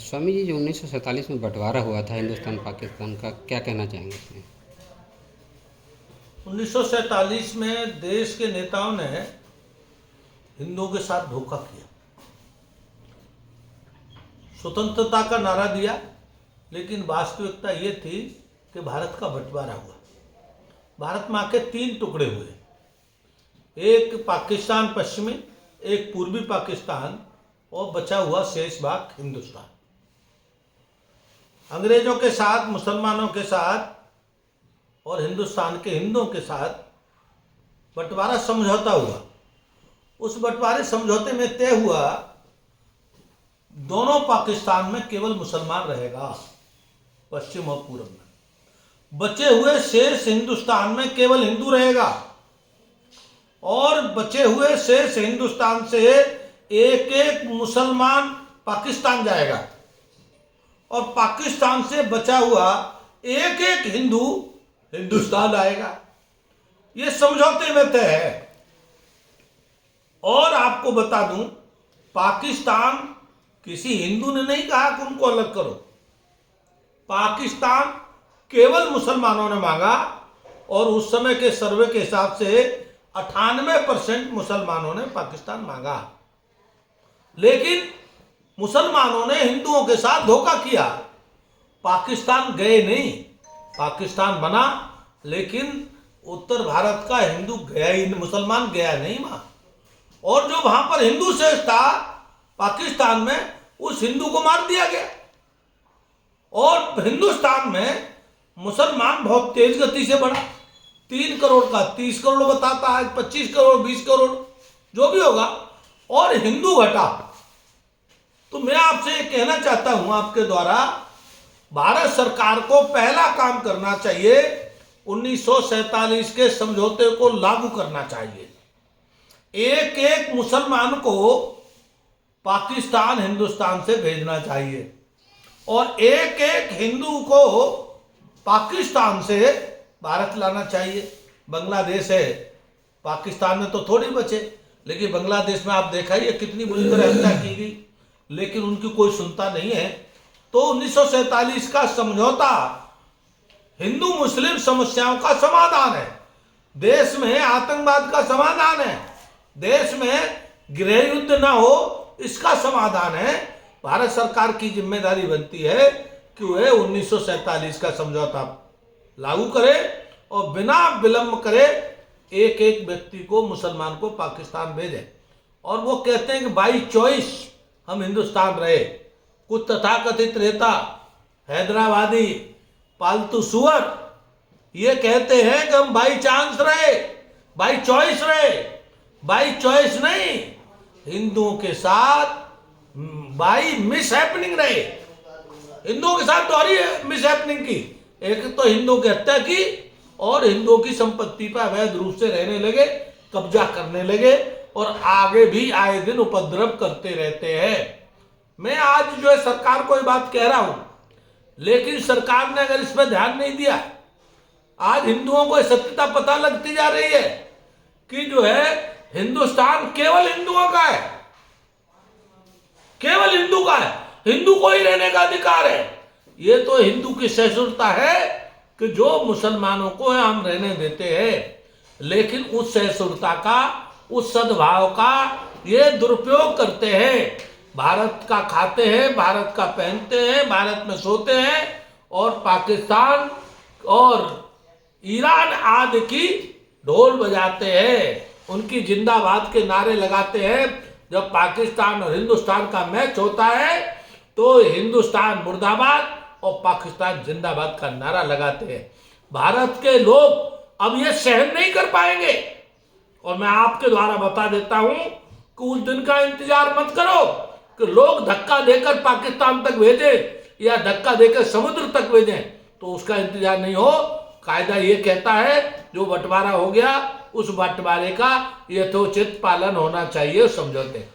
स्वामी जी, जो 1947 में बंटवारा हुआ था हिंदुस्तान पाकिस्तान का, क्या कहना चाहेंगे इसमें? 1947 में देश के नेताओं ने हिंदुओं के साथ धोखा किया, स्वतंत्रता का नारा दिया, लेकिन वास्तविकता ये थी कि भारत का बंटवारा हुआ। भारत माँ के 3 टुकड़े हुए, एक पाकिस्तान पश्चिमी, एक पूर्वी पाकिस्तान और बचा हुआ शेष भाग हिंदुस्तान। अंग्रेजों के साथ, मुसलमानों के साथ और हिंदुस्तान के हिंदुओं के साथ बंटवारा समझौता हुआ। उस बंटवारे समझौते में तय हुआ दोनों पाकिस्तान में केवल मुसलमान रहेगा, पश्चिम और पूर्व में। बचे हुए शेष हिंदुस्तान में केवल हिंदू रहेगा और बचे हुए शेष हिंदुस्तान से एक एक मुसलमान पाकिस्तान जाएगा और पाकिस्तान से बचा हुआ एक एक हिंदू हिंदुस्तान आएगा। ये समझौते में तय है। और आपको बता दूं, पाकिस्तान किसी हिंदू ने नहीं कहा कि उनको अलग करो। पाकिस्तान केवल मुसलमानों ने मांगा और उस समय के सर्वे के हिसाब से 98% मुसलमानों ने पाकिस्तान मांगा। लेकिन मुसलमानों ने हिंदुओं के साथ धोखा किया, पाकिस्तान गए नहीं। पाकिस्तान बना, लेकिन उत्तर भारत का हिंदू गया ही, मुसलमान गया नहीं वहां। और जो वहां पर हिंदू शेष था पाकिस्तान में, उस हिंदू को मार दिया गया। और हिंदुस्तान में मुसलमान बहुत तेज गति से बढ़ा, 3 करोड़ का 30 करोड़ बताता है, 25 करोड़ 20 करोड़ जो भी होगा, और हिंदू घटा। तो मैं आपसे ये कहना चाहता हूं आपके द्वारा, भारत सरकार को पहला काम करना चाहिए, 1947 के समझौते को लागू करना चाहिए। एक एक मुसलमान को पाकिस्तान हिंदुस्तान से भेजना चाहिए और एक एक हिंदू को पाकिस्तान से भारत लाना चाहिए। बांग्लादेश है, पाकिस्तान में तो थोड़ी बचे, लेकिन बांग्लादेश में आप देखा ही है कितनी बुरी तरह हत्या की गई, लेकिन उनकी कोई सुनता नहीं है। तो 1947 का समझौता हिंदू मुस्लिम समस्याओं का समाधान है, देश में आतंकवाद का समाधान है, देश में गृह युद्ध ना हो इसका समाधान है। भारत सरकार की जिम्मेदारी बनती है कि वह 1947 का समझौता लागू करे और बिना विलंब करे एक एक व्यक्ति को, मुसलमान को पाकिस्तान भेजे। और वो कहते हैं कि बाई चॉइस हम हिंदुस्तान रहे। कुछ तथाकथित नेता, हैदराबादी पालतू सुअर, ये कहते हैं कि हम बाई चांस रहे, बाई चॉइस रहे। बाई चॉइस नहीं, हिंदुओं के साथ बाई मिस हैपनिंग रहे। हिंदुओं के साथ दोहरी मिस हैपनिंग की, एक तो हिंदुओं की हत्या की और हिंदुओं की संपत्ति पर अवैध रूप से रहने लगे, कब्जा करने लगे और आगे भी आए दिन उपद्रव करते रहते हैं। मैं आज जो है सरकार को ये बात कह रहा हूं, लेकिन सरकार ने अगर इस पर ध्यान नहीं दिया, आज हिंदुओं को सत्यता पता लगती जा रही है कि जो है हिंदुस्तान केवल हिंदुओं का है, केवल हिंदू का है, हिंदू को ही रहने का अधिकार है। ये तो हिंदू की सहिष्णुता है कि जो मुसलमानों को हम रहने देते हैं, लेकिन उस सहिष्णुता का, उस सद्भाव का ये दुरुपयोग करते हैं। भारत का खाते हैं, भारत का पहनते हैं, भारत में सोते हैं और पाकिस्तान और ईरान आदि की ढोल बजाते हैं, उनकी जिंदाबाद के नारे लगाते हैं। जब पाकिस्तान और हिंदुस्तान का मैच होता है तो हिंदुस्तान मुर्दाबाद और पाकिस्तान जिंदाबाद का नारा लगाते हैं। भारत के लोग अब ये सहन नहीं कर पाएंगे और मैं आपके द्वारा बता देता हूं कि उस दिन का इंतजार मत करो कि लोग धक्का देकर पाकिस्तान तक भेजें या धक्का देकर समुद्र तक भेजें, तो उसका इंतजार नहीं हो। कायदा ये कहता है जो बंटवारा हो गया, उस बंटवारे का यथोचित पालन होना चाहिए समझौते।